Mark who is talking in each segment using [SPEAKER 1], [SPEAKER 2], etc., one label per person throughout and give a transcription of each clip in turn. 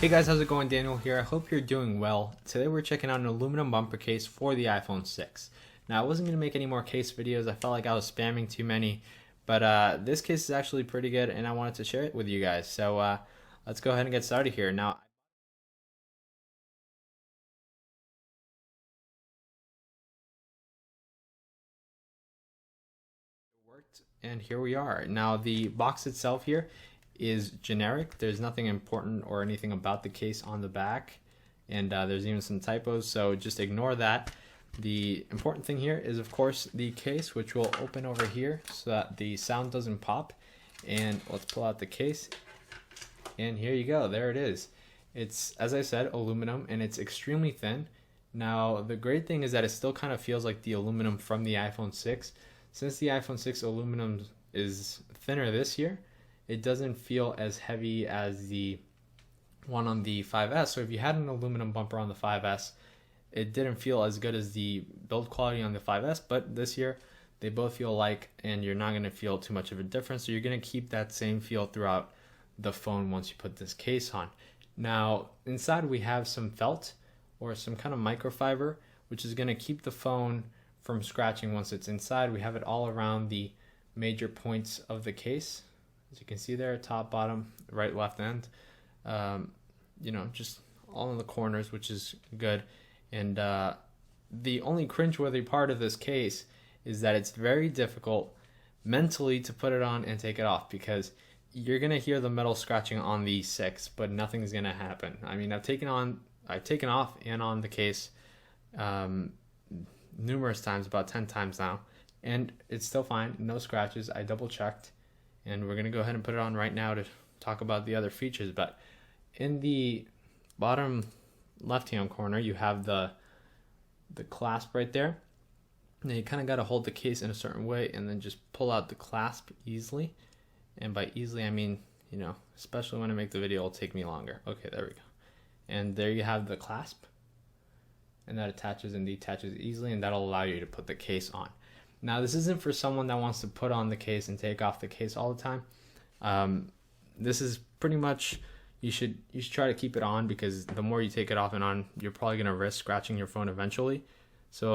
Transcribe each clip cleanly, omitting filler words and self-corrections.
[SPEAKER 1] Hey guys, how's it going? Daniel here. I hope you're doing well. Today we're checking out an aluminum bumper case for the iPhone 6. Now I wasn't going to make any more case videos. I felt like I was spamming too many, but this case is actually pretty good and I wanted to share it with you guys. So let's go ahead and get started here. Now, it worked and here we are. Now the box itself here is generic. There's nothing important or anything about the case on the back, and there's even some typos, so just ignore that. The important thing here is of course the case, which will open over here so that the sound doesn't pop. And let's pull out the case, and here you go, there it is. It's, as I said, aluminum, and it's extremely thin. Now the great thing is that it still kind of feels like the aluminum from the iPhone 6. Since the iPhone 6 aluminum is thinner this year, it doesn't feel as heavy as the one on the 5S. So if you had an aluminum bumper on the 5S, it didn't feel as good as the build quality on the 5S, but this year they both feel alike and you're not going to feel too much of a difference. So you're going to keep that same feel throughout the phone once you put this case on. Now inside we have some felt or some kind of microfiber, which is going to keep the phone from scratching once it's inside. We have it all around the major points of the case. As you can see there, top, bottom, right, left end, just all in the corners, which is good. And the only cringeworthy part of this case is that it's very difficult mentally to put it on and take it off, because you're gonna hear the metal scratching on the 6, but nothing's gonna happen. I mean, I've taken off and on the case numerous times, about 10 times now, and it's still fine, no scratches. I double checked. And we're going to go ahead and put it on right now to talk about the other features. But in the bottom left-hand corner, you have the clasp right there. Now you kind of got to hold the case in a certain way and then just pull out the clasp easily. And by easily, I mean, especially when I make the video, it'll take me longer. Okay, there we go. And there you have the clasp. And that attaches and detaches easily, and that'll allow you to put the case on. Now this isn't for someone that wants to put on the case and take off the case all the time. This is pretty much, you should try to keep it on, because the more you take it off and on, you're probably going to risk scratching your phone eventually. So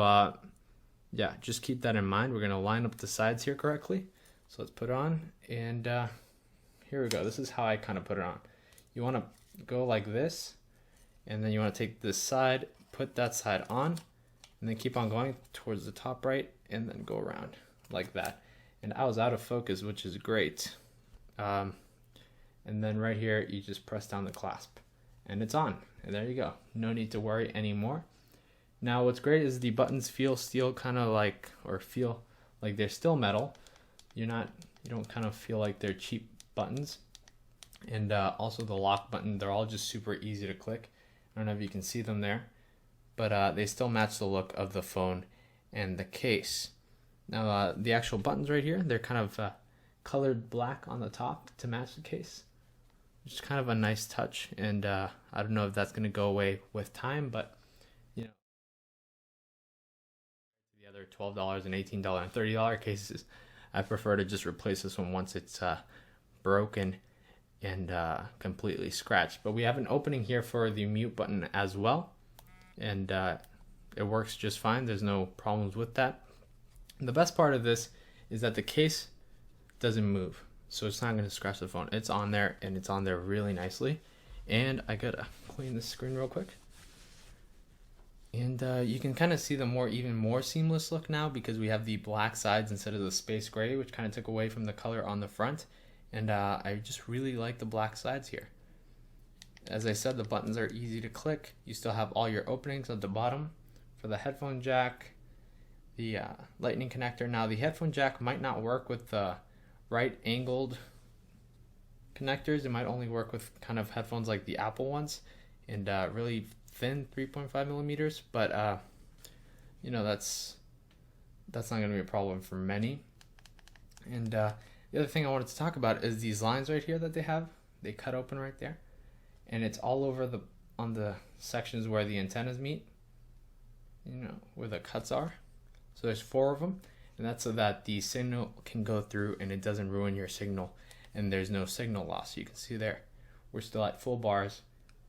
[SPEAKER 1] yeah, just keep that in mind. We're going to line up the sides here correctly. So let's put it on, and here we go. This is how I kind of put it on. You want to go like this, and then you want to take this side, put that side on, and then keep on going towards the top right, and then go around like that. And I was out of focus, which is great. And then right here, you just press down the clasp and it's on, and there you go. No need to worry anymore. Now what's great is the buttons feel steel, kind of like, or feel like they're still metal. You don't kind of feel like they're cheap buttons. And also the lock button, they're all just super easy to click. I don't know if you can see them there, but they still match the look of the phone and the case. Now the actual buttons right here, they're kind of colored black on the top to match the case, which is kind of a nice touch. And I don't know if that's going to go away with time, but the other $12 and $18 and $30 cases, I prefer to just replace this one once it's broken and completely scratched. But we have an opening here for the mute button as well, and it works just fine. There's no problems with that. And the best part of this is that the case doesn't move, so it's not going to scratch the phone. It's on there, and it's on there really nicely. And I gotta clean the screen real quick. And you can kind of see the even more seamless look now, because we have the black sides instead of the space gray, which kind of took away from the color on the front. And I just really like the black sides here. As I said, the buttons are easy to click. You still have all your openings at the bottom for the headphone jack, the lightning connector. Now the headphone jack might not work with the right angled connectors. It might only work with kind of headphones like the Apple ones, and really thin 3.5 millimeters. But that's not going to be a problem for many. And the other thing I wanted to talk about is these lines right here that they have. They cut open right there, and it's all over on the sections where the antennas meet, where the cuts are. So there's 4 of them, and that's so that the signal can go through and it doesn't ruin your signal, and there's no signal loss. You can see there, we're still at full bars,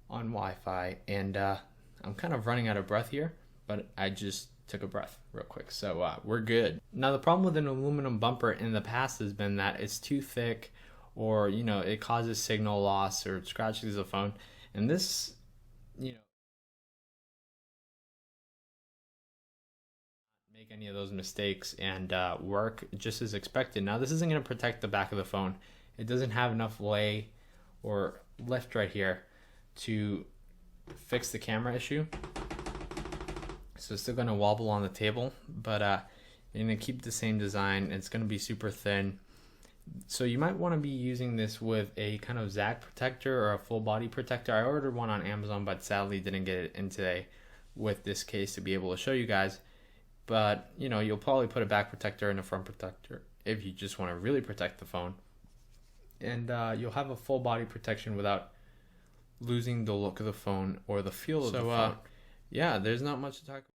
[SPEAKER 1] on Wi-Fi, and I'm kind of running out of breath here, but I just took a breath real quick, so we're good. Now the problem with an aluminum bumper in the past has been that it's too thick, or it causes signal loss or it scratches the phone, and this make any of those mistakes and work just as expected. Now this isn't going to protect the back of the phone. It doesn't have enough lay or lift right here to fix the camera issue, so it's still going to wobble on the table, but you're going to keep the same design. It's going to be super thin, so you might want to be using this with a kind of Zag protector or a full body protector. I ordered one on Amazon, but sadly didn't get it in today with this case to be able to show you guys. But you'll probably put a back protector and a front protector if you just want to really protect the phone, and you'll have a full body protection without losing the look of the phone or the feel of the phone. Yeah, there's not much to talk about.